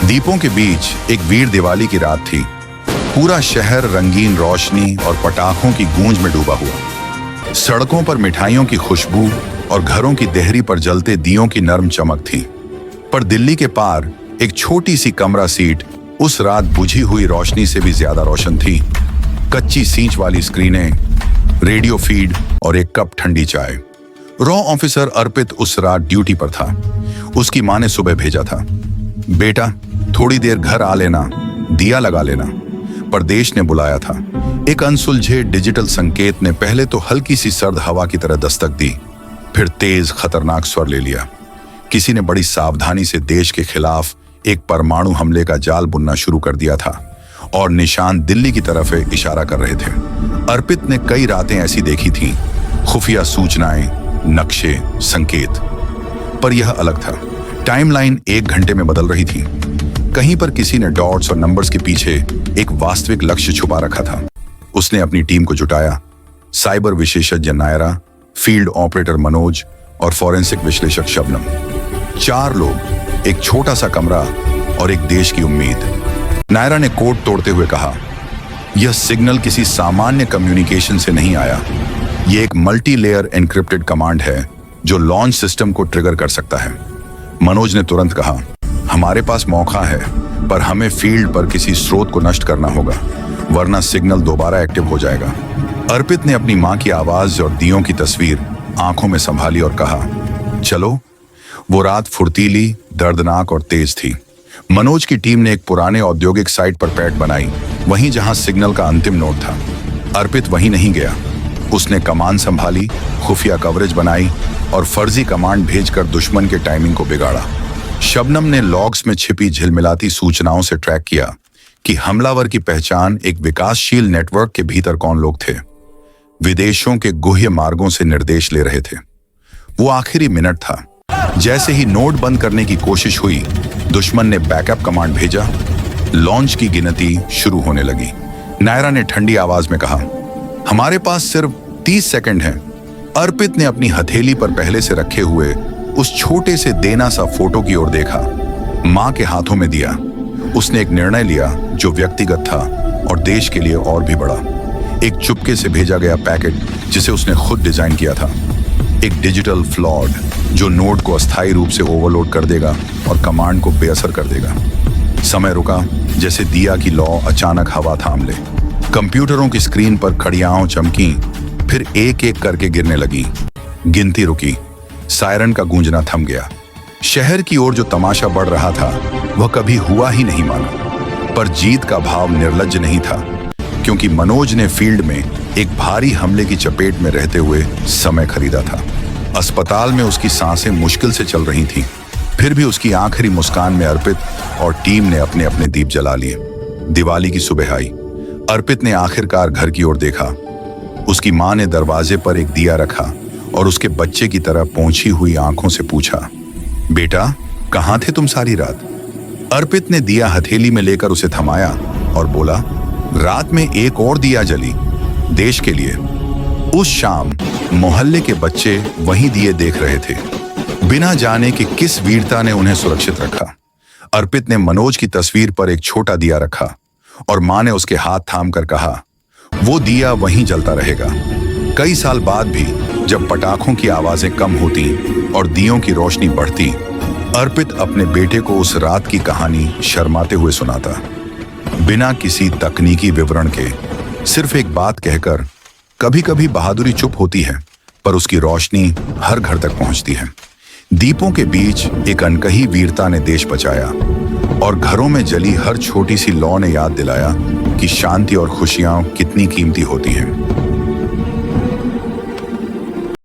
दीपों के बीच एक वीर दिवाली की रात थी। पूरा शहर रंगीन रोशनी और पटाखों की गूंज में डूबा हुआ। सड़कों पर मिठाइयों की खुशबू और घरों की देहरी पर जलते दियों की नरम चमक थी। पर दिल्ली के पार एक छोटी सी कमरा सीट उस रात बुझी हुई रोशनी से भी ज्यादा रोशन थी। कच्ची सींच वाली स्क्रीनें, रेडियो फीड और एक कप ठंडी चाय। रॉ ऑफिसर अर्पित उस रात ड्यूटी पर था। उसकी मां ने सुबह भेजा था, बेटा थोड़ी देर घर आ लेना, दिया लगा लेना। पर देश ने बुलाया था। एक अनसुलझे डिजिटल संकेत ने पहले तो हल्की सी सर्द हवा की तरह दस्तक दी, फिर तेज खतरनाक स्वर ले लिया। किसी ने बड़ी सावधानी से देश के खिलाफ एक परमाणु हमले का जाल बुनना शुरू कर दिया था और निशान दिल्ली की तरफ इशारा कर रहे थे। अर्पित ने कई रातें ऐसी देखी थीं, खुफिया सूचनाएं, नक्शे, संकेत। पर यह अलग था। टाइमलाइन 1 घंटे में बदल रही थी। कहीं पर किसी ने डॉट्स और नंबर्स के पीछे एक वास्तविक लक्ष्य छुपा रखा था। उसने अपनी टीम को जुटाया। साइबर विशेषज्ञ नायरा, फील्ड ऑपरेटर मनोज और फॉरेंसिक विश्लेषक शबनम। 4 लोग, एक छोटा सा कमरा और एक देश की उम्मीद। नायरा ने कोड तोड़ते हुए कहा, यह सिग्नल किसी सामान्य कम्युनिकेशन से नहीं आया। यह एक मल्टी लेयर एन्क्रिप्टेड कमांड है जो लॉन्च सिस्टम को ट्रिगर कर सकता है। मनोज ने तुरंत कहा, हमारे पास मौका है, पर हमें फील्ड पर किसी स्रोत को नष्ट करना होगा, वरना सिग्नल दोबारा एक्टिव हो जाएगा। अर्पित ने अपनी मां की आवाज और दियों की तस्वीर आंखों में संभाली और कहा, चलो। वो रात फुर्तीली, दर्दनाक और तेज थी। मनोज की टीम ने एक पुराने औद्योगिक साइट पर पैड बनाई, वहीं जहां सिग्नल का अंतिम नोड था। अर्पित वहीं नहीं गया। उसने कमान संभाली, खुफिया कवरेज बनाई और फर्जी कमांड भेजकर दुश्मन के टाइमिंग को बिगाड़ा। शबनम ने लॉग्स में छिपी झिलमिलाती सूचनाओं से ट्रैक किया कि हमलावर की पहचान एक विकासशील नेटवर्क के भीतर कौन लोग थे। विदेशों के गुह्य मार्गों से निर्देश ले रहे थे। वो आखिरी मिनट था। जैसे ही नोड बंद करने की कोशिश हुई, दुश्मन ने बैकअप कमांड भेजा। लॉन्च की गिनती शुरू होने लगी। नायरा ने ठंडी आवाज में कहा, हमारे पास सिर्फ 30 सेकंड हैं। अर्पित ने अपनी हथेली पर पहले से रखे हुए उस छोटे से देना सा फोटो की ओर देखा। मां के हाथों में दिया। उसने एक निर्णय लिया जो व्यक्तिगत था और देश के लिए और भी बड़ा। एक चुपके से भेजा गया पैकेट जिसे उसने खुद डिजाइन किया था। एक डिजिटल फ्लॉड जो नोड को अस्थायी रूप से ओवरलोड कर देगा और कमांड को बेअसर कर देगा। समय रुका, जैसे दिया की लौ अचानक हवा थाम ले। कंप्यूटरों की स्क्रीन पर खड़ियाओं चमकी, फिर एक एक करके गिरने लगी। गिनती रुकी। सायरन का गूंजना थम गया। शहर की ओर जो तमाशा बढ़ रहा था वह कभी हुआ ही नहीं माना। पर जीत का भाव निर्लज्ज नहीं था, क्योंकि मनोज ने फील्ड में एक भारी हमले की चपेट में रहते हुए समय खरीदा था। अस्पताल में उसकी सांसें मुश्किल से चल रही थीं, फिर भी उसकी आखिरी मुस्कान में अर्पित और टीम ने अपने अपने दीप जला लिए। दिवाली की सुबह आई। अर्पित ने आखिरकार घर की ओर देखा। उसकी मां ने दरवाजे पर एक दिया रखा और उसके बच्चे की तरह पोंछी हुई आंखों से पूछा, बेटा कहां थे तुम सारी रात? अर्पित ने दिया हथेली में लेकर उसे थमाया और बोला, रात में एक और दिया जली, देश के लिए। उस शाम मोहल्ले के बच्चे वही दिए देख रहे थे, बिना जाने कि किस वीरता ने उन्हें सुरक्षित रखा। अर्पित ने मनोज की तस्वीर पर एक छोटा दिया रखा और मां ने उसके हाथ थाम कर कहा, वो दिया वहीं जलता रहेगा। कई साल बाद भी जब पटाखों की आवाजें कम होती और दियों की रोशनी बढ़ती, अर्पित अपने बेटे को उस रात की कहानी शर्माते हुए सुनाता, बिना किसी तकनीकी विवरण के। सिर्फ एक बात कहकर, कभी कभी बहादुरी चुप होती है, पर उसकी रोशनी हर घर तक पहुंचती है। दीपों के बीच एक अनकही वीरता ने देश बचाया और घरों में जली हर छोटी सी लौ ने याद दिलाया कि शांति और खुशियां कितनी कीमती होती हैं।